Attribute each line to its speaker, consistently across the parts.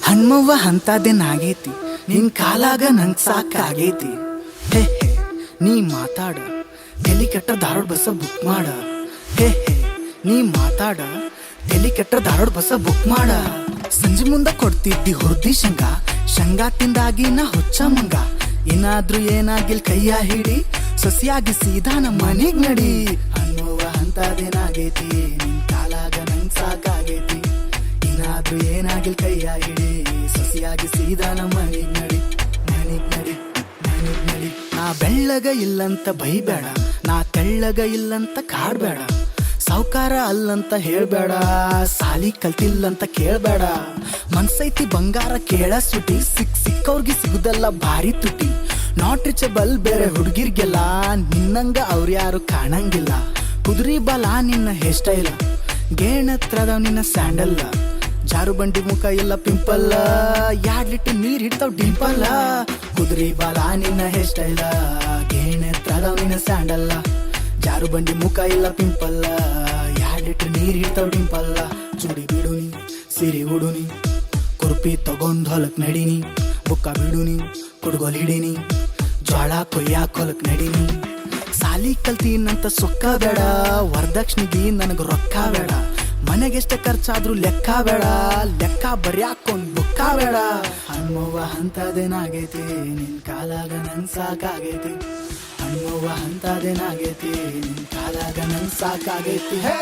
Speaker 1: ಹಣ್ಮವ್ವ ಅಂತದೇನಾಗೈತಿ ನಿನ್ ಕಾಲಾಗ ನಂಗ್ ಸಾಕಾಗೈತಿ. ಹೇ ಹೇ ನೀ ಮಾತಾಡ ತಲಿ ಕೆಟ್ಟ ಧಾರವಾಡ ಬಸ್ಸ ಬುಕ್ ಮಾಡ. ಹೇ ಹೇ ನೀ ಮಾತಾಡ ತಲಿ ಕೆಟ್ಟ ಧಾರವಾಡ ಬಸ್ಸ ಬುಕ್ ಮಾಡ. ಸಂಜೆ ಮುಂದ ಕೊಡ್ತಿದ್ದಿ ಹುರ್ದಿ ಶಂಗಾ ತಿಂದಾಗಿ ನಾ ಹುಚ್ಚ ಮಂಗ. ಏನಾದ್ರೂ ಏನಾಗಿಲ್ ಕೈಯ ಹಿಡಿ ಸಸಿಯಾಗಿ ಸೀದಾ ನಮ್ಮ ಮನೆಗ್ ನಡಿ. ಹಣ್ಮವ್ವ ಅಂತದೇನಾಗೈತಿ ನಿನ್ ಕಾಲಾಗ ನಂಗ್ ಸಾಕಾಗೈತಿ. ಏನಾದ್ರೂ ಏನಾಗಿಲ್ ಕೈಯ ಹಿಡಿ ಸಸಿಯಾಗಿ ಸೀದಾ ನಮ್ಮ ಮನೆಗ್ ನಡಿ. ಮನೆಗ್ ನಡಿ ಮನೆಗ್ ನಡಿ. ನಾ ಬೆಳ್ಳಗ ಇಲ್ಲಂತ ಬೈಬೇಡ, ನಾ ತೆಳ್ಳಗ ಇಲ್ಲಂತ ಕಾಡ್ಬೇಡ. ಸಾವ್ಕಾರ ಅಲ್ಲಂತ ಹೇಳ್ಬೇಡ, ಸಾಲಿ ಕಲ್ತಿಲ್ಲಂತ ಕೇಳ್ಬೇಡ. ಮನ್ಸೈತಿ ಬಂಗಾರ ಕೇಳ ಸುಟಿ, ಸಿಕ್ಕವ್ರಿಗೆ ಸಿಗುದಲ್ಲ ಭಾರಿ ತುಟಿ. ನಾಟ್ ರೀಚಬಲ್ ಬೇರೆ ಹುಡುಗಿರ್ಗೆಲ್ಲ, ನಿನ್ನಂಗ ಅವ್ರ್ಯಾರು ಕಾಣಂಗಿಲ್ಲ. ಕುದುರಿ ಬಲ ನಿನ್ನ ಹೇರ್ ಸ್ಟೈಲ, ಗೇಣತ್ರದವ್ ನಿನ್ನ ಸ್ಯಾಂಡಲ್ಲ. ಜಾರು ಬಂಡಿ ಮುಖ ಇಲ್ಲ ಪಿಂಪಲ್ಲ, 2 ಲೀಟರ್ ನೀರ್ ಹಿಡ್ತಾವ್ ಡಿಂಪಲ್ಲ. ಕುದುರಿ ಬಾಲ ನಿನ್ನ ಹೇರ್ ಸ್ಟೈಲ, ಗೇಣತ್ರದವ್ ನಿನ್ನ ಸ್ಯಾಂಡಲ್ಲ. ಜಾರು ಬಂಡಿ ಮುಖ ಇಲ್ಲ ಪಿಂಪಲ್ಲ, 2 ಲೀಟರ್ ನೀರ್ ಹಿಡ್ತಾವ್ ಡಿಂಪಲ್ಲ. ಚೂಡಿ ಬಿಡುನಿ ಸಿರಿ ಉಡುನಿ, ಕುರ್ಪಿ ತಗೊಂಡ್ ಹೊಲಕ್ ನಡಿನಿ. ಬುಕ್ಕ ಬಿಡುನಿ ಕುಡ್ಗೋಲ್ ಹಿಡಿನಿ, ಜ್ವಾಳ ಕೊಯ್ಯಾಕ್ ಹೊಲಕ್ ನಡಿನಿ. ಸಾಲಿ ಕಲ್ತೀನಂತ ಸೊಕ್ಕ ಬೇಡ, ವರದಕ್ಷಿಣಿಗಿ ನನಗ ರೊಕ್ಕ ಬೇಡ. ಮನೆಗೆಷ್ಟ ಖರ್ಚಾದ್ರೂ ಲೆಕ್ಕ ಬೇಡ, ಲೆಕ್ಕ ಬರ್ಯಾಕೊಂಡ್ ಬುಕ್ಕ ಬೇಡ. ಹಣ್ಮವ್ವ ಅಂತದೇನಾಗೈತಿ ನಿನ್ ಕಾಲಾಗ ನಂಗ್ ಸಾಕಾಗೈತಿ. ಹಣ್ಮವ್ವ ಅಂತದೇನಾಗೈತಿ ನಿನ್ ಕಾಲಾಗ ನಂಗ್ ಸಾಕಾಗೈತಿ. ಹೇ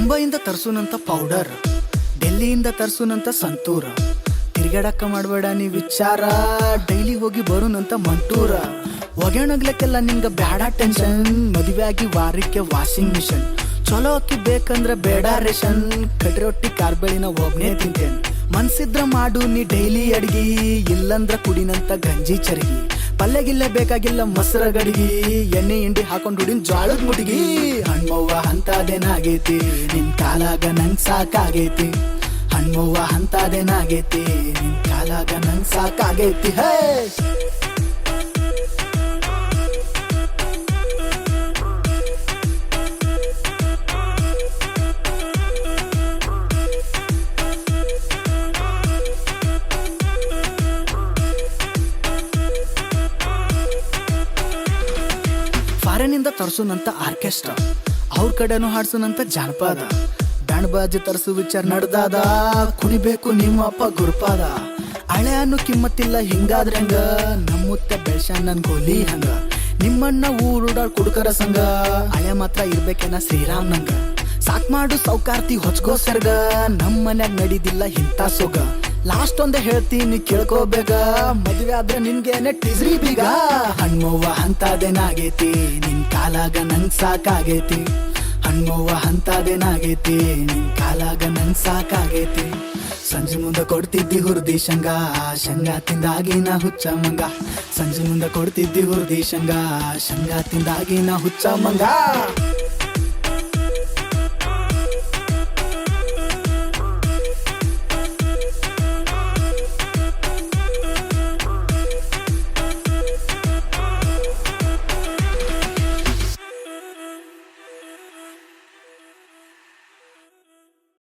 Speaker 1: ಮುಂಬೈಯಿಂದ ತರ್ಸುನಂತ ಪೌಡರ್, ಡೆಲ್ಲಿಯಿಂದ ತರ್ಸುನಂತ ಸಂತೂರ. ತಿರ್ಗಾಡಕ್ಕ ಮಾಡ್ಬೇಡ ನೀ ವಿಚಾರ, ಡೈಲಿ ಹೋಗಿ ಬರುನಂತ ಮಂಟೂರ. ಒಗೆಣಗ್ಲಕ್ಕೆಲ್ಲ ನಿಂಗ ಬ್ಯಾಡ ಟೆನ್ಷನ್, ಮದುವೆ ಆಗಿ ವಾರಕ್ಕೆ ವಾಷಿಂಗ್ ಮಿಷನ್. ಚಲೋ ಅಕ್ಕಿ ಬೇಕಂದ್ರ ಬೇಡ ರೇಷನ್, ಕಡ್ರಿ ರೊಟ್ಟಿ ಕಾರ್ಬೇಳಿನ ಒಬ್ನೇ ತಿಂತೇನ್. ಮನ್ಸಿದ್ರ ಮಾಡು ನೀ ಡೈಲಿ ಅಡ್ಗಿ, ಇಲ್ಲಂದ್ರ ಕುಡಿನಂತ ಗಂಜಿ ಚರ್ಗಿ. ಪಲ್ಲೆಗಿಲ್ಲ ಬೇಕಾಗಿಲ್ಲ ಮೊಸರ ಗಡಿಗಿ, ಎಣ್ಣೆ ಇಂಡಿ ಹಾಕೊಂಡ್ ಹುಡಿನ್ ಜ್ವಾಳದ್ ಮುಟಿಗಿ. ಹಣ್ಮವ್ವ ಅಂತದೇನಾಗೈತಿ ನಿನ್ ಕಾಲಾಗ ನಂಗ್ ಸಾಕಾಗೈತಿ. ಹಣ್ಮವ್ವ ಅಂತದೇನಾಗೈತಿ ನಿನ್ ಕಾಲಾಗ ನಂಗ್ ಸಾಕಾಗೈತಿ. ಹೇ ಫಾರಿನಿಂದ ತರ್ಸುನಂತ ಆರ್ಕೆಸ್ಟ್ರಾ, ಅವ್ರ ಕಡೆನೂ ಹಾಡ್ಸುನಂತ ಜಾನಪದ. ಬ್ಯಾಂಡ್ ಬಾಜಿ ತರ್ಸು ವಿಚಾರ ನಡ್ದಾದ, ಕುಣಿಬೇಕು ನಿಮ್ಮ ಅಪ್ಪ ಗುರುಪಾದ. ಹಳೆ ಅನ್ನೋ ಕಿಮ್ಮತ್ತಿಲ್ಲ ಹಿಂಗಾದ್ರಂಗ, ನಮ್ಮುತ್ತ ಬೆಳ್ಸ ನನ್ ಗೋಲಿ ಹಂಗ. ನಿಮ್ಮಣ್ಣ ಊರುಡಾಳ್ ಕುಡುಕರ ಸಂಘ, ಹಳೆ ಮಾತ್ರ ಇರ್ಬೇಕೇನ ಶ್ರೀರಾಮ್ ನಂಗ. ಸಾಕ್ ಮಾಡು ಸೌಕಾರ್ತಿ ಹೊಚ್ಗೋ ಸರ್ಗ, ನಮ್ ಮನ್ಯಾಗ ನಡಿದಿಲ್ಲ ಇಂತ ಸೊಗ. ಲಾಸ್ಟ್ ಒಂದೇ ಹೇಳ್ತೀನಿ ಕೇಳ್ಕೋಬೇಗ, ಮದ್ವೆ ಆದ್ರೆ ನಿನ್ಗೇನೆ ಟಿಸ್ರಿ ಬೀಗ. ಹಣ್ಮವ್ವ ಅಂತದೇನಾಗೈತಿ ನಿನ್ ಕಾಲಾಗ ನಂಗ್ ಸಾಕಾಗೈತಿ. ಹಣ್ಮವ್ವ ಅಂತದೇನಾಗೈತಿ ನಿನ್ ಕಾಲಾಗ ನಂಗ್ ಸಾಕಾಗೈತಿ. ಸಂಜೆ ಮುಂದೆ ಕೊಡ್ತಿದ್ದಿ ಹುರ್ದಿ ಶಂಗಾ ತಿಂದಾಗಿ ನಾ ಹುಚ್ಚ ಮಂಗ. ಸಂಜೆ ಮುಂದೆ ಕೊಡ್ತಿದ್ದಿ ಹುರ್ದಿ ಶಂಗಾ ತಿಂದಾಗಿ ನಾ ಹುಚ್ಚ ಮಂಗ.